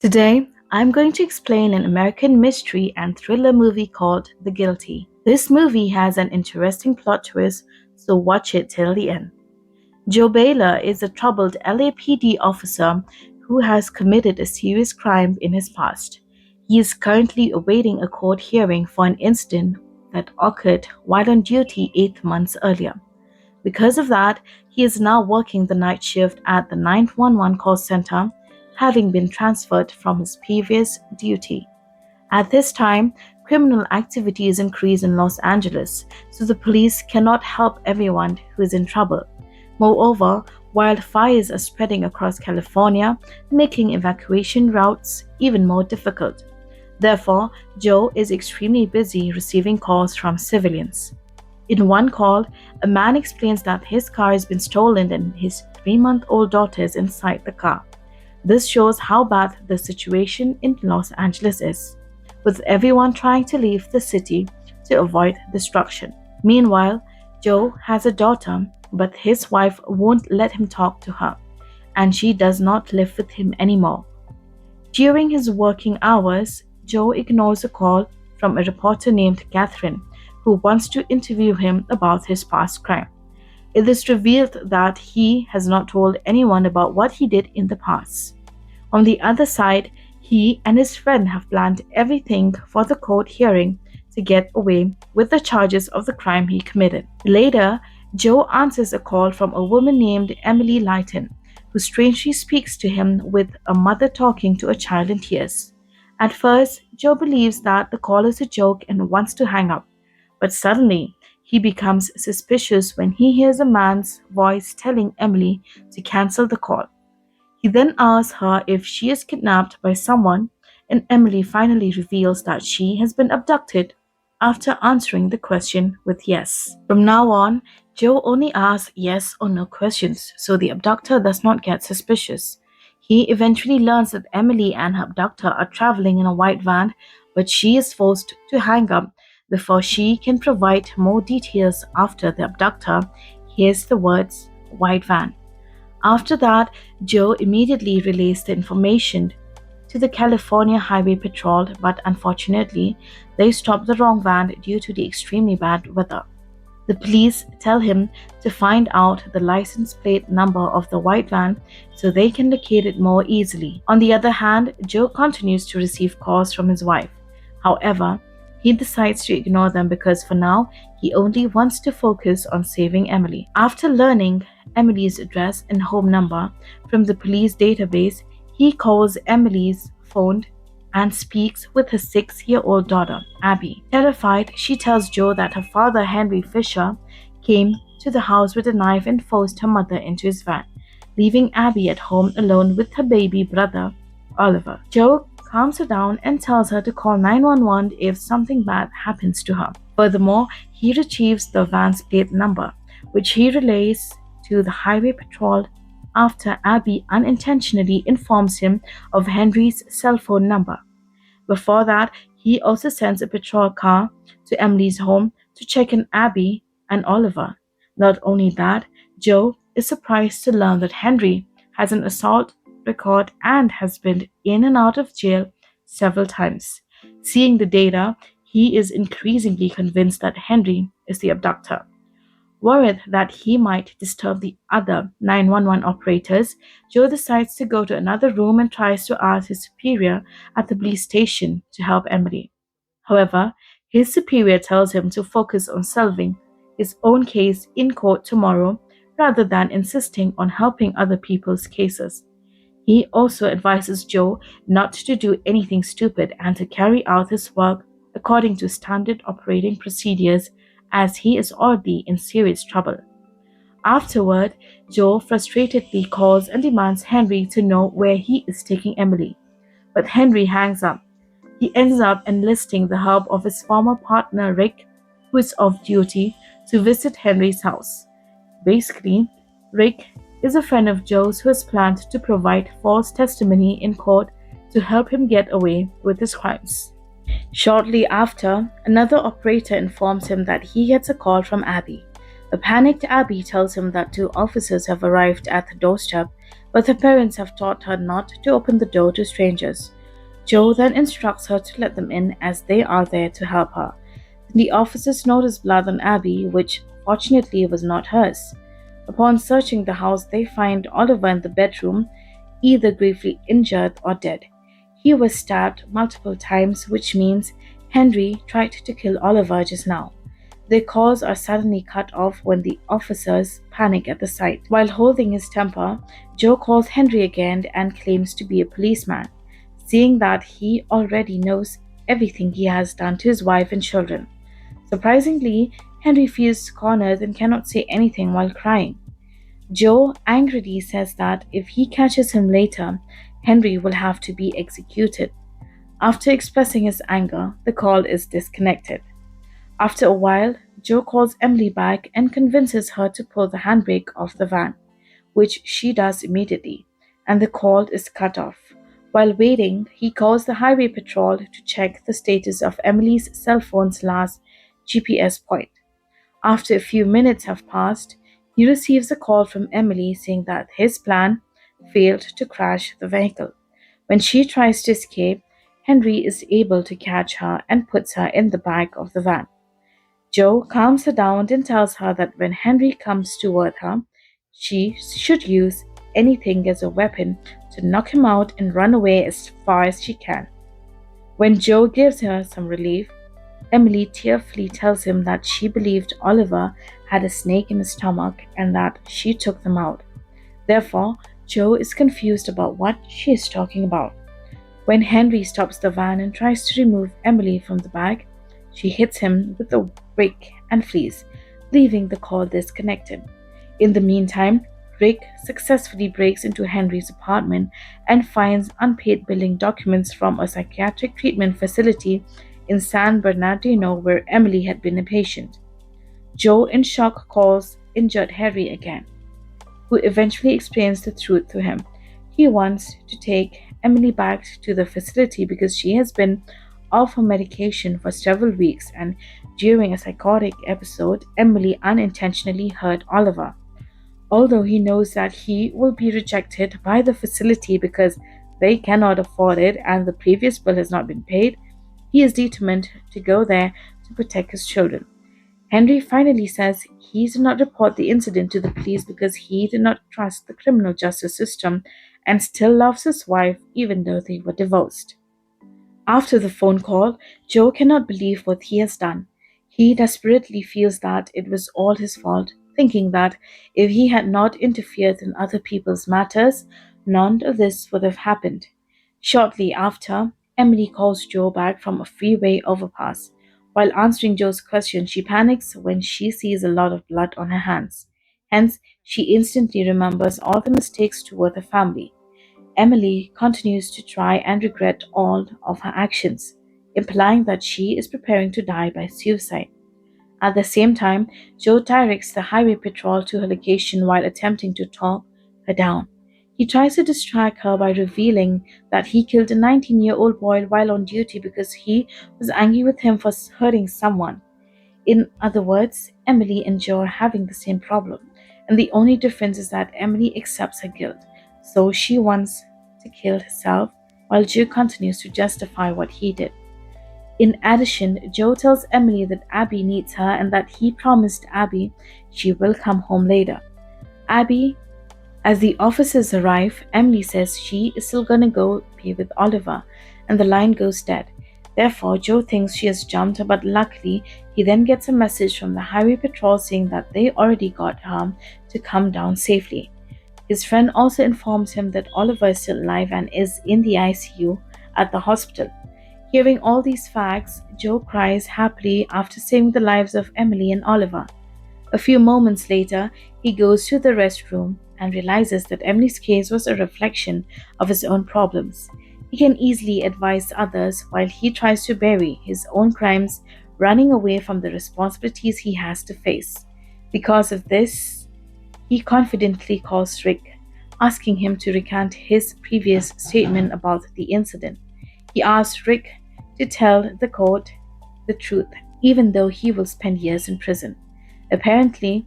Today, I'm going to explain an American mystery and thriller movie called The Guilty. This movie has an interesting plot twist, so watch it till the end. Joe Baylor is a troubled LAPD officer who has committed a serious crime in his past. He is currently awaiting a court hearing for an incident that occurred while on duty 8 months earlier. Because of that, he is now working the night shift at the 911 call center, having been transferred from his previous duty. At this time, criminal activity is increased in Los Angeles, so the police cannot help everyone who is in trouble. Moreover, wildfires are spreading across California, making evacuation routes even more difficult. Therefore, Joe is extremely busy receiving calls from civilians. In one call, a man explains that his car has been stolen and his 3-month-old daughter is inside the car. This shows how bad the situation in Los Angeles is, with everyone trying to leave the city to avoid destruction. Meanwhile, Joe has a daughter, but his wife won't let him talk to her, and she does not live with him anymore. During his working hours, Joe ignores a call from a reporter named Catherine, who wants to interview him about his past crime. It is revealed that he has not told anyone about what he did in the past. On the other side, he and his friend have planned everything for the court hearing to get away with the charges of the crime he committed. Later, Joe answers a call from a woman named Emily Lighton, who strangely speaks to him with a mother talking to a child in tears. At first, Joe believes that the call is a joke and wants to hang up, but suddenly he becomes suspicious when he hears a man's voice telling Emily to cancel the call. He then asks her if she is kidnapped by someone, and Emily finally reveals that she has been abducted after answering the question with yes. From now on, Joe only asks yes or no questions, so the abductor does not get suspicious. He eventually learns that Emily and her abductor are traveling in a white van, but she is forced to hang up before she can provide more details after the abductor hears the words white van. After that, Joe immediately relays the information to the California Highway Patrol, but unfortunately, they stop the wrong van due to the extremely bad weather. The police tell him to find out the license plate number of the white van so they can locate it more easily. On the other hand, Joe continues to receive calls from his wife. However, he decides to ignore them because for now, he only wants to focus on saving Emily. After learning Emily's address and home number from the police database, he calls Emily's phone and speaks with her 6-year-old daughter, Abby. Terrified, she tells Joe that her father, Henry Fisher, came to the house with a knife and forced her mother into his van, leaving Abby at home alone with her baby brother, Oliver. Joe calms her down and tells her to call 911 if something bad happens to her. Furthermore, he retrieves the van's plate number, which he relays to the highway patrol after Abby unintentionally informs him of Henry's cell phone number. Before that, he also sends a patrol car to Emily's home to check on Abby and Oliver. Not only that, Joe is surprised to learn that Henry has an assault record and has been in and out of jail several times. Seeing the data, he is increasingly convinced that Henry is the abductor. Worried that he might disturb the other 911 operators, Joe decides to go to another room and tries to ask his superior at the police station to help Emily. However, his superior tells him to focus on solving his own case in court tomorrow rather than insisting on helping other people's cases. He also advises Joe not to do anything stupid and to carry out his work according to standard operating procedures as he is already in serious trouble. Afterward, Joe frustratedly calls and demands Henry to know where he is taking Emily. But Henry hangs up. He ends up enlisting the help of his former partner Rick, who is off duty, to visit Henry's house. Basically, Rick is a friend of Joe's who has planned to provide false testimony in court to help him get away with his crimes. Shortly after, another operator informs him that he gets a call from Abby. A panicked Abby tells him that two officers have arrived at the doorstep, but her parents have taught her not to open the door to strangers. Joe then instructs her to let them in as they are there to help her. The officers notice blood on Abby, which fortunately was not hers. Upon searching the house, they find Oliver in the bedroom, either gravely injured or dead. He was stabbed multiple times, which means Henry tried to kill Oliver just now. Their calls are suddenly cut off when the officers panic at the sight. While holding his temper, Joe calls Henry again and claims to be a policeman, seeing that he already knows everything he has done to his wife and children. Surprisingly, Henry feels cornered and cannot say anything while crying. Joe angrily says that if he catches him later, Henry will have to be executed. After expressing his anger, the call is disconnected. After a while, Joe calls Emily back and convinces her to pull the handbrake off the van, which she does immediately, and the call is cut off. While waiting, he calls the highway patrol to check the status of Emily's cell phone's last GPS point. After a few minutes have passed, he receives a call from Emily saying that his plan failed to crash the vehicle. When she tries to escape, Henry is able to catch her and puts her in the back of the van. Joe calms her down and tells her that when Henry comes toward her, she should use anything as a weapon to knock him out and run away as far as she can. When Joe gives her some relief, Emily tearfully tells him that she believed Oliver had a snake in his stomach and that she took them out. Therefore, Joe is confused about what she is talking about. When Henry stops the van and tries to remove Emily from the bag, she hits him with a brick and flees, leaving the call disconnected. In the meantime, Rick successfully breaks into Henry's apartment and finds unpaid billing documents from a psychiatric treatment facility in San Bernardino where Emily had been a patient. Joe, in shock, calls injured Harry again, who eventually explains the truth to him. He wants to take Emily back to the facility because she has been off her medication for several weeks, and during a psychotic episode, Emily unintentionally hurt Oliver. Although he knows that he will be rejected by the facility because they cannot afford it and the previous bill has not been paid, he is determined to go there to protect his children. Henry finally says he did not report the incident to the police because he did not trust the criminal justice system and still loves his wife even though they were divorced. After the phone call, Joe cannot believe what he has done. He desperately feels that it was all his fault, thinking that if he had not interfered in other people's matters, none of this would have happened. Shortly after, Emily calls Joe back from a freeway overpass. While answering Joe's question, she panics when she sees a lot of blood on her hands. Hence, she instantly remembers all the mistakes toward the family. Emily continues to try and regret all of her actions, implying that she is preparing to die by suicide. At the same time, Joe directs the highway patrol to her location while attempting to talk her down. He tries to distract her by revealing that he killed a 19-year-old boy while on duty because he was angry with him for hurting someone. In other words, Emily and Joe are having the same problem, and the only difference is that Emily accepts her guilt, so she wants to kill herself while Joe continues to justify what he did. In addition, Joe tells Emily that Abby needs her and that he promised Abby she will come home later. Abby, as the officers arrive, Emily says she is still gonna go be with Oliver, and the line goes dead. Therefore, Joe thinks she has jumped, but luckily, he then gets a message from the highway patrol saying that they already got her to come down safely. His friend also informs him that Oliver is still alive and is in the ICU at the hospital. Hearing all these facts, Joe cries happily after saving the lives of Emily and Oliver. A few moments later, he goes to the restroom and realizes that Emily's case was a reflection of his own problems. He can easily advise others while he tries to bury his own crimes, running away from the responsibilities he has to face. Because of this, he confidently calls Rick, asking him to recant his previous statement about the incident. He asks Rick to tell the court the truth, even though he will spend years in prison. Apparently,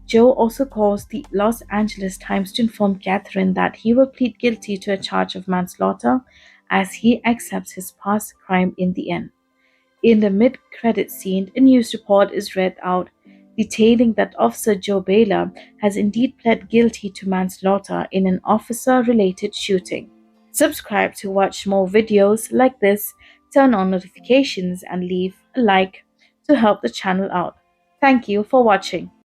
Joe also calls the Los Angeles Times to inform Catherine that he will plead guilty to a charge of manslaughter as he accepts his past crime in the end. In the mid credit scene, a news report is read out detailing that Officer Joe Baylor has indeed pled guilty to manslaughter in an officer related shooting. Subscribe to watch more videos like this, turn on notifications, and leave a like to help the channel out. Thank you for watching.